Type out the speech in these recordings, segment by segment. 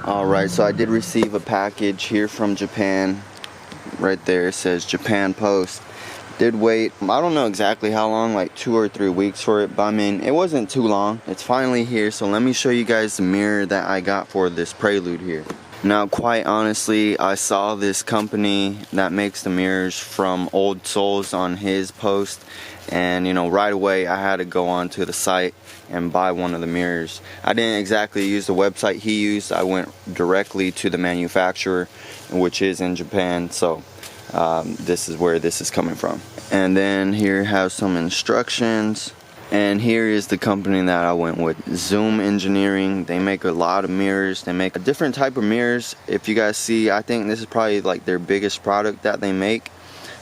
Alright, so I did receive a package here from Japan. Right there it says Japan Post. Did wait, I don't know exactly how long, like 2 or 3 weeks for it, but I mean, it wasn't too long. It's finally here, so let me show you guys the mirror that I got for this Prelude here. Now, quite honestly, I saw this company that makes the mirrors from Old Souls on his post, and you know, right away I had to go onto the site and buy one of the mirrors. I didn't exactly use the website he used. I went directly to the manufacturer, which is in Japan, so this is where this is coming from. And then here have some instructions. And here is the company that I went with, Zoom Engineering. They make a lot of mirrors. They make a different type of mirrors. If you guys see, I think this is probably like their biggest product that they make.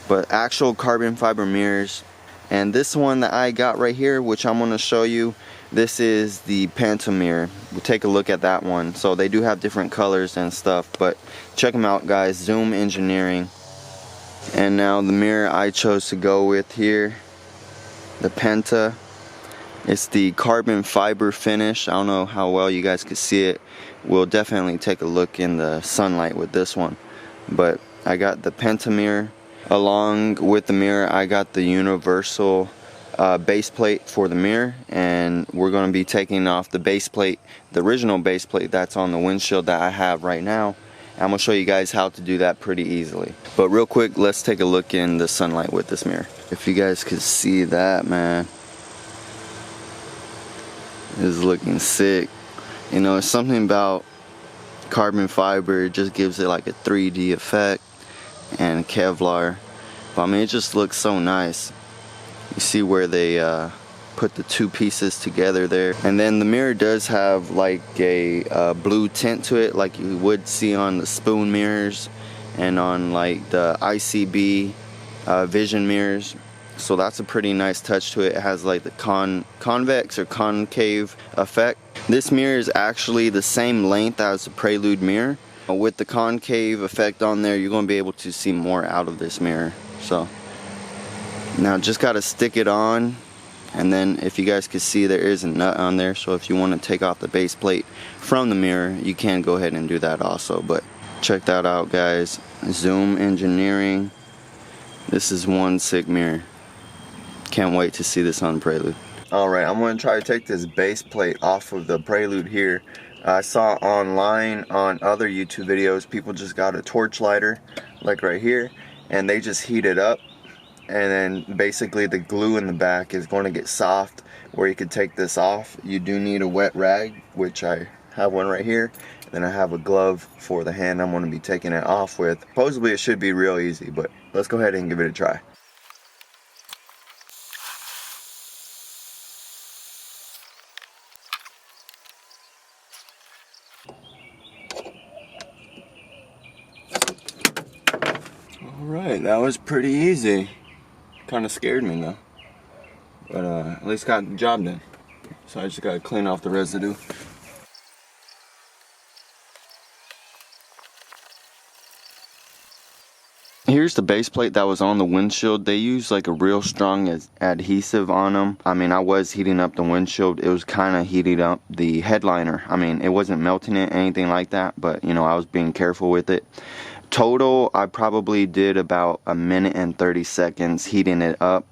But actual carbon fiber mirrors. And this one that I got right here, which I'm going to show you, this is the Penta mirror. We'll take a look at that one. So they do have different colors and stuff, but check them out, guys. Zoom Engineering. And now the mirror I chose to go with here, the Penta. It's the carbon fiber finish. I don't know how well you guys could see it. We'll definitely take a look in the sunlight with this one. But I got the Penta mirror. Along with the mirror, I got the universal base plate for the mirror. And we're going to be taking off the base plate, the original base plate that's on the windshield that I have right now. I'm going to show you guys how to do that pretty easily. But real quick, let's take a look in the sunlight with this mirror. If you guys could see that, man. Is looking sick. You know, it's something about carbon fiber, it just gives it like a 3D effect, and Kevlar. But I mean, it just looks so nice. You see where they put the two pieces together there. And then the mirror does have like a blue tint to it, like you would see on the spoon mirrors and on like the ICB vision mirrors. So that's a pretty nice touch to it. It has like the convex or concave effect. This mirror is actually the same length as the Prelude mirror. With the concave effect on there, you're going to be able to see more out of this mirror. So now just got to stick it on, and then if you guys can see, there is a nut on there. So if you want to take off the base plate from the mirror, you can go ahead and do that also. But check that out, guys. Zoom Engineering. This is one sick mirror. Can't wait to see this on Prelude. Alright, I'm going to try to take this base plate off of the Prelude here. I saw online on other YouTube videos, people just got a torch lighter, like right here, and they just heat it up. And then basically the glue in the back is going to get soft where you can take this off. You do need a wet rag, which I have one right here. And then I have a glove for the hand I'm going to be taking it off with. Supposedly it should be real easy, but let's go ahead and give it a try. Alright, that was pretty easy. Kind of scared me though. But at least got the job done. So I just got to clean off the residue. Here's the base plate that was on the windshield. They use like a real strong adhesive on them. I mean, I was heating up the windshield. It was kind of heating up the headliner. I mean, it wasn't melting it, anything like that. But, you know, I was being careful with it. Total, I probably did about 1 minute and 30 seconds heating it up.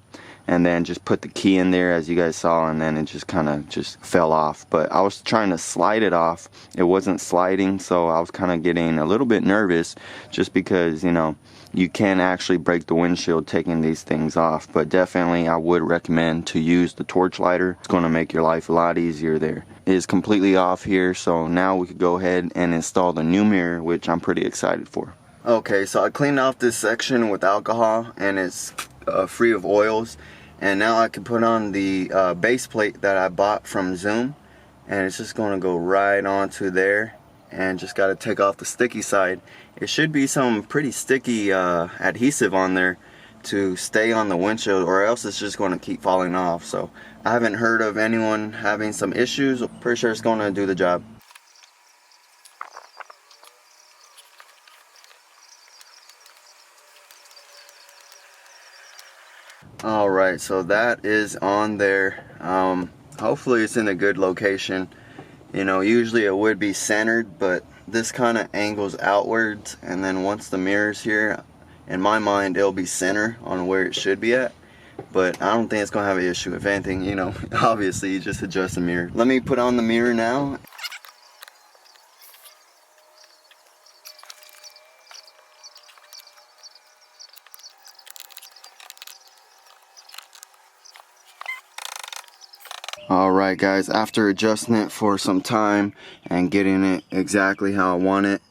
And then just put the key in there, as you guys saw, and then it just kind of just fell off. But I was trying to slide it off. It wasn't sliding, so I was kind of getting a little bit nervous just because, you know, you can actually break the windshield taking these things off. But definitely I would recommend to use the torch lighter. It's going to make your life a lot easier there. It is completely off here, so now we could go ahead and install the new mirror, which I'm pretty excited for. Okay, so I cleaned off this section with alcohol, and it's free of oils. And now I can put on the base plate that I bought from Zoom, and it's just going to go right onto there, and just got to take off the sticky side. It should be some pretty sticky adhesive on there to stay on the windshield, or else it's just going to keep falling off. So I haven't heard of anyone having some issues. Pretty sure it's going to do the job. Alright, so that is on there. Hopefully it's in a good location. You know, usually it would be centered, but this kind of angles outwards, and then once the mirror's here, in my mind it'll be center on where it should be at. But I don't think it's gonna have an issue. If anything, you know, obviously you just adjust the mirror. Let me put on the mirror now. Alright guys, after adjusting it for some time and getting it exactly how I want it,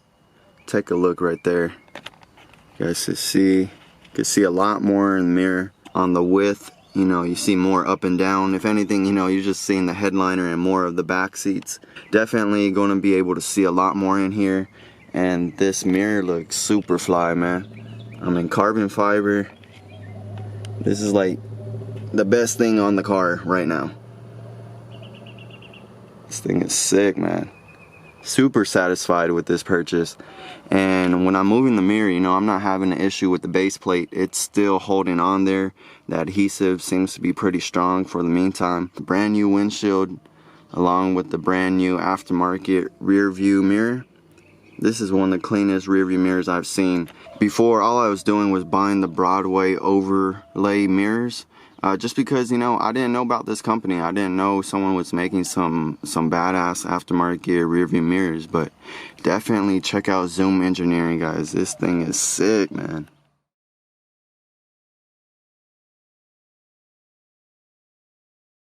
take a look right there. You guys can see a lot more in the mirror. On the width, you know, you see more up and down. If anything, you know, you're just seeing the headliner and more of the back seats. Definitely going to be able to see a lot more in here. And this mirror looks super fly, man. I mean, carbon fiber. This is like the best thing on the car right now. This thing is sick, man. Super satisfied with this purchase. And when I'm moving the mirror, you know, I'm not having an issue with the base plate. It's still holding on there. The adhesive seems to be pretty strong for the meantime. The brand new windshield along with the brand new aftermarket rear view mirror. This is one of the cleanest rear view mirrors I've seen. Before, all I was doing was buying the Broadway overlay mirrors. Just because, you know, I didn't know about this company. I didn't know someone was making some badass aftermarket rear view mirrors. But definitely check out Zoom Engineering, guys. This thing is sick, man.